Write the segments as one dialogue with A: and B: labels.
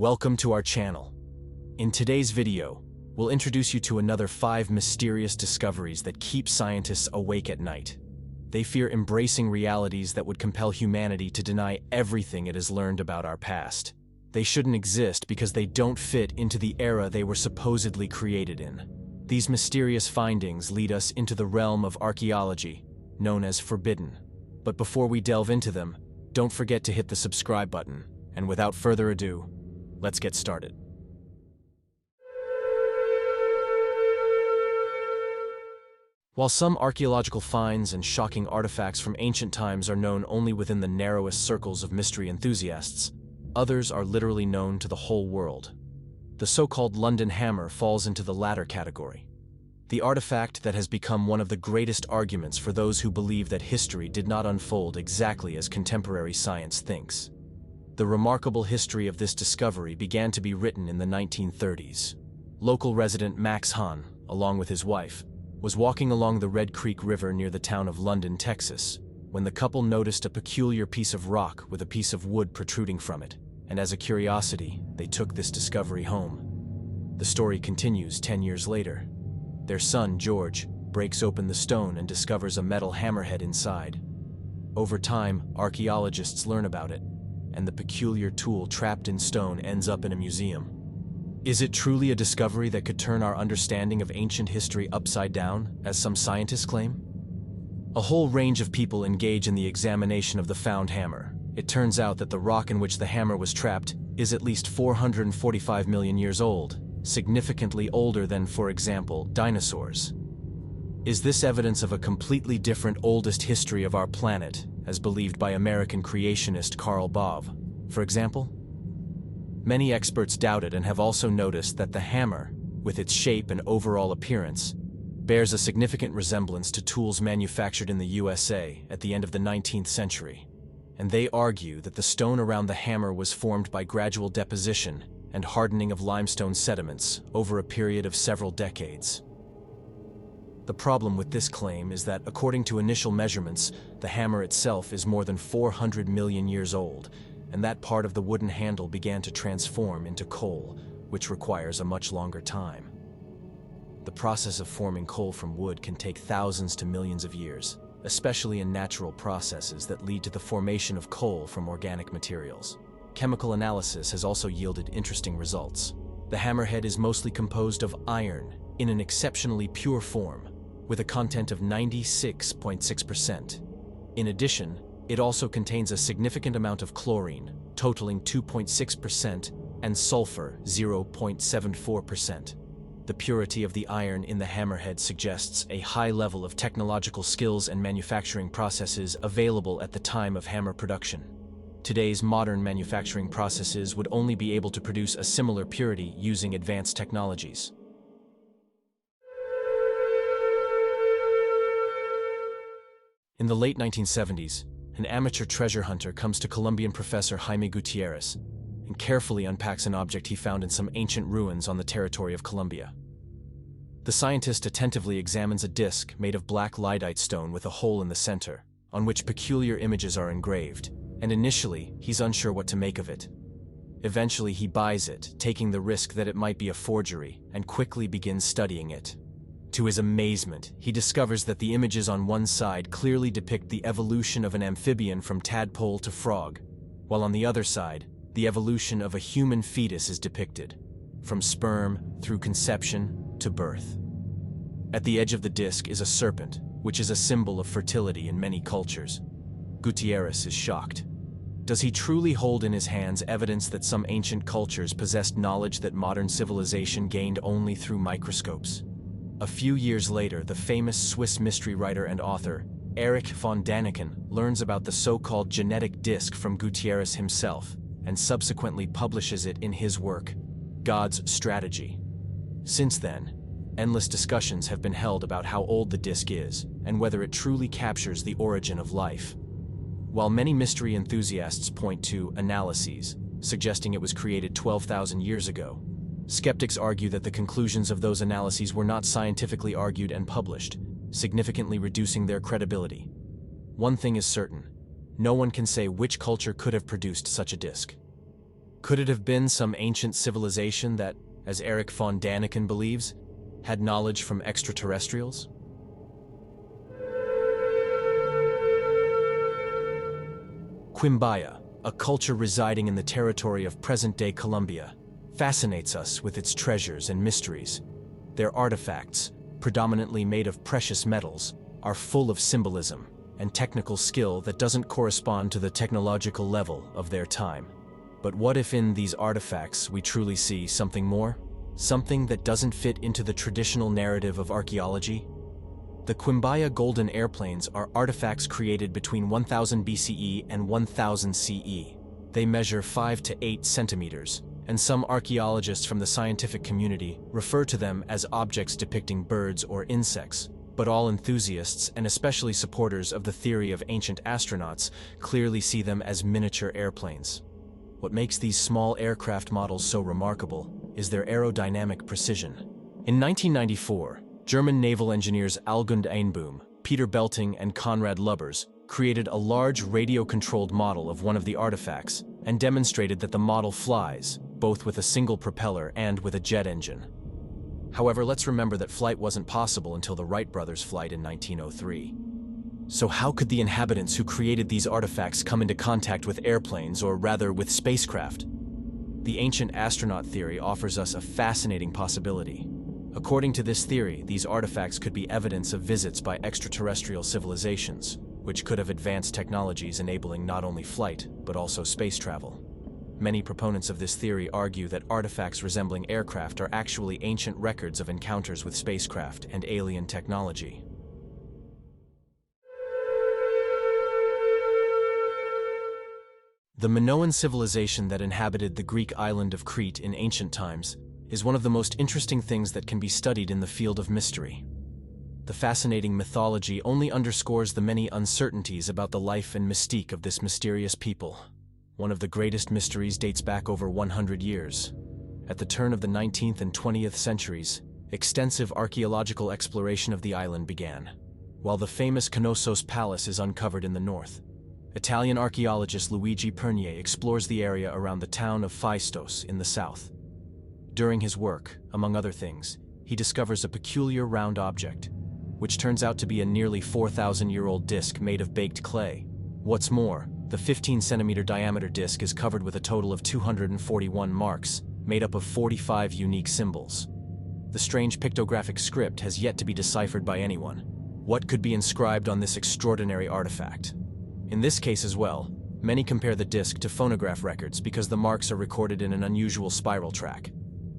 A: Welcome to our channel. In today's video, we'll introduce you to another 5 mysterious discoveries that keep scientists awake at night. They fear embracing realities that would compel humanity to deny everything it has learned about our past. They shouldn't exist because they don't fit into the era they were supposedly created in. These mysterious findings lead us into the realm of archaeology, known as forbidden. But before we delve into them, don't forget to hit the subscribe button. And without further ado, let's get started. While some archaeological finds and shocking artifacts from ancient times are known only within the narrowest circles of mystery enthusiasts, others are literally known to the whole world. The so-called London Hammer falls into the latter category. The artifact that has become one of the greatest arguments for those who believe that history did not unfold exactly as contemporary science thinks. The remarkable history of this discovery began to be written in the 1930s. Local resident Max Hahn, along with his wife, was walking along the Red Creek River near the town of London, Texas, when the couple noticed a peculiar piece of rock with a piece of wood protruding from it, and as a curiosity, they took this discovery home. The story continues 10 years later. Their son, George, breaks open the stone and discovers a metal hammerhead inside. Over time, archaeologists learn about it, and the peculiar tool trapped in stone ends up in a museum. Is it truly a discovery that could turn our understanding of ancient history upside down, as some scientists claim? A whole range of people engage in the examination of the found hammer. It turns out that the rock in which the hammer was trapped is at least 445 million years old, significantly older than, for example, dinosaurs. Is this evidence of a completely different oldest history of our planet, as believed by American creationist Karl Bove, for example? Many experts doubt it and have also noticed that the hammer, with its shape and overall appearance, bears a significant resemblance to tools manufactured in the USA at the end of the 19th century, and they argue that the stone around the hammer was formed by gradual deposition and hardening of limestone sediments over a period of several decades. The problem with this claim is that, according to initial measurements, the hammer itself is more than 400 million years old, and that part of the wooden handle began to transform into coal, which requires a much longer time. The process of forming coal from wood can take thousands to millions of years, especially in natural processes that lead to the formation of coal from organic materials. Chemical analysis has also yielded interesting results. The hammerhead is mostly composed of iron in an exceptionally pure form, with a content of 96.6%. In addition, it also contains a significant amount of chlorine, totaling 2.6%, and sulfur, 0.74%. The purity of the iron in the hammerhead suggests a high level of technological skills and manufacturing processes available at the time of hammer production. Today's modern manufacturing processes would only be able to produce a similar purity using advanced technologies. In the late 1970s, an amateur treasure hunter comes to Colombian professor Jaime Gutierrez and carefully unpacks an object he found in some ancient ruins on the territory of Colombia. The scientist attentively examines a disc made of black lyddite stone with a hole in the center, on which peculiar images are engraved, and initially he's unsure what to make of it. Eventually he buys it, taking the risk that it might be a forgery, and quickly begins studying it. To his amazement, he discovers that the images on one side clearly depict the evolution of an amphibian from tadpole to frog, while on the other side, the evolution of a human fetus is depicted, from sperm through conception to birth. At the edge of the disc is a serpent, which is a symbol of fertility in many cultures. Gutierrez is shocked. Does he truly hold in his hands evidence that some ancient cultures possessed knowledge that modern civilization gained only through microscopes? A few years later, the famous Swiss mystery writer and author, Erich von Däniken, learns about the so-called genetic disc from Gutierrez himself, and subsequently publishes it in his work, God's Strategy. Since then, endless discussions have been held about how old the disc is, and whether it truly captures the origin of life. While many mystery enthusiasts point to analyses, suggesting it was created 12,000 years ago, skeptics argue that the conclusions of those analyses were not scientifically argued and published, significantly reducing their credibility. One thing is certain: no one can say which culture could have produced such a disc. Could it have been some ancient civilization that, as Eric von Daniken believes, had knowledge from extraterrestrials? Quimbaya, a culture residing in the territory of present-day Colombia, fascinates us with its treasures and mysteries. Their artifacts, predominantly made of precious metals, are full of symbolism and technical skill that doesn't correspond to the technological level of their time. But what if in these artifacts we truly see something more? Something that doesn't fit into the traditional narrative of archaeology? The Quimbaya golden airplanes are artifacts created between 1000 BCE and 1000 CE. They measure 5 to 8 centimeters, and some archaeologists from the scientific community refer to them as objects depicting birds or insects. But all enthusiasts, and especially supporters of the theory of ancient astronauts, clearly see them as miniature airplanes. What makes these small aircraft models so remarkable is their aerodynamic precision. In 1994, German naval engineers Algund Einboom, Peter Belting, and Konrad Lubbers created a large radio-controlled model of one of the artifacts and demonstrated that the model flies, both with a single propeller and with a jet engine. However, let's remember that flight wasn't possible until the Wright brothers' flight in 1903. So how could the inhabitants who created these artifacts come into contact with airplanes, or rather with spacecraft? The ancient astronaut theory offers us a fascinating possibility. According to this theory, these artifacts could be evidence of visits by extraterrestrial civilizations, which could have advanced technologies enabling not only flight, but also space travel. Many proponents of this theory argue that artifacts resembling aircraft are actually ancient records of encounters with spacecraft and alien technology. The Minoan civilization that inhabited the Greek island of Crete in ancient times is one of the most interesting things that can be studied in the field of mystery. The fascinating mythology only underscores the many uncertainties about the life and mystique of this mysterious people. One of the greatest mysteries dates back over 100 years. At the turn of the 19th and 20th centuries, extensive archaeological exploration of the island began. While the famous Knossos Palace is uncovered in the north, Italian archaeologist Luigi Pernier explores the area around the town of Phaistos in the south. During his work, among other things, he discovers a peculiar round object, which turns out to be a nearly 4,000-year-old disc made of baked clay. What's more, the 15-centimeter diameter disc is covered with a total of 241 marks, made up of 45 unique symbols. The strange pictographic script has yet to be deciphered by anyone. What could be inscribed on this extraordinary artifact? In this case as well, many compare the disc to phonograph records because the marks are recorded in an unusual spiral track.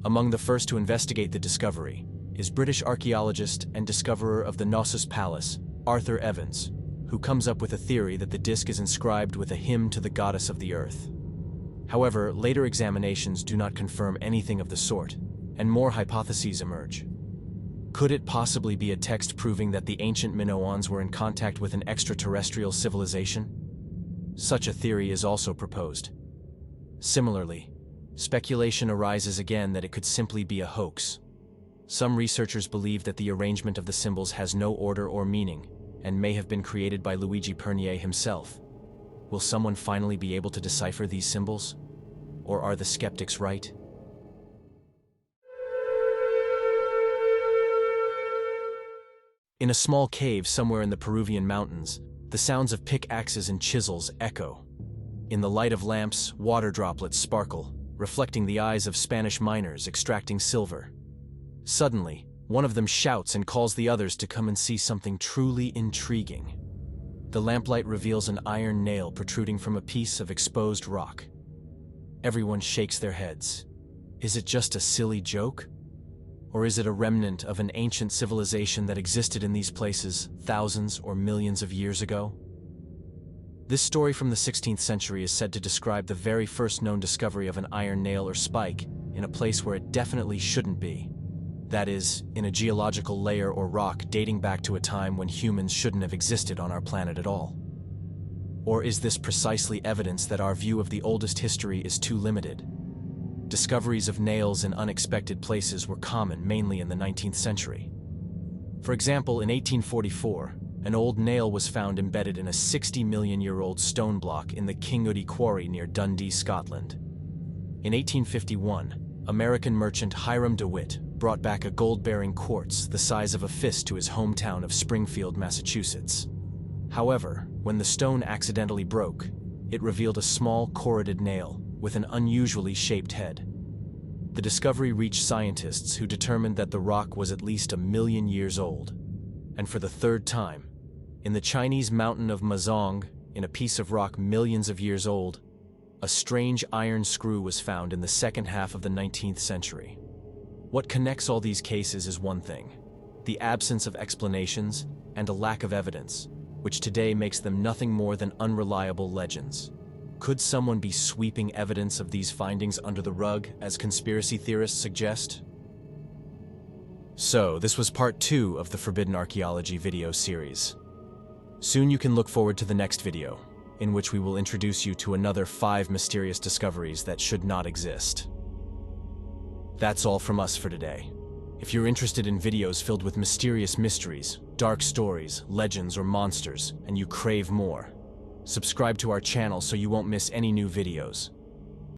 A: Among the first to investigate the discovery is British archaeologist and discoverer of the Knossos Palace, Arthur Evans, who comes up with a theory that the disc is inscribed with a hymn to the goddess of the earth. However, later examinations do not confirm anything of the sort, and more hypotheses emerge. Could it possibly be a text proving that the ancient Minoans were in contact with an extraterrestrial civilization? Such a theory is also proposed. Similarly, speculation arises again that it could simply be a hoax. Some researchers believe that the arrangement of the symbols has no order or meaning, and may have been created by Luigi Pernier himself. Will someone finally be able to decipher these symbols? Or are the skeptics right? In a small cave somewhere in the Peruvian mountains, the sounds of pickaxes and chisels echo. In the light of lamps, water droplets sparkle, reflecting the eyes of Spanish miners extracting silver. Suddenly, one of them shouts and calls the others to come and see something truly intriguing. The lamplight reveals an iron nail protruding from a piece of exposed rock. Everyone shakes their heads. Is it just a silly joke? Or is it a remnant of an ancient civilization that existed in these places thousands or millions of years ago? This story from the 16th century is said to describe the very first known discovery of an iron nail or spike in a place where it definitely shouldn't be. That is, in a geological layer or rock dating back to a time when humans shouldn't have existed on our planet at all. Or is this precisely evidence that our view of the oldest history is too limited? Discoveries of nails in unexpected places were common mainly in the 19th century. For example, in 1844, an old nail was found embedded in a 60-million-year-old stone block in the King Udi quarry near Dundee, Scotland. In 1851, American merchant Hiram DeWitt brought back a gold-bearing quartz the size of a fist to his hometown of Springfield, Massachusetts. However, when the stone accidentally broke, it revealed a small corroded nail with an unusually shaped head. The discovery reached scientists who determined that the rock was at least 1,000,000 years old. And for the third time, in the Chinese mountain of Mazong, in a piece of rock millions of years old, a strange iron screw was found in the second half of the 19th century. What connects all these cases is one thing: the absence of explanations and a lack of evidence, which today makes them nothing more than unreliable legends. Could someone be sweeping evidence of these findings under the rug, as conspiracy theorists suggest? So, this was part 2 of the Forbidden Archaeology video series. Soon you can look forward to the next video, in which we will introduce you to another 5 mysterious discoveries that should not exist. That's all from us for today. If you're interested in videos filled with mysterious mysteries, dark stories, legends, or monsters, and you crave more, subscribe to our channel so you won't miss any new videos.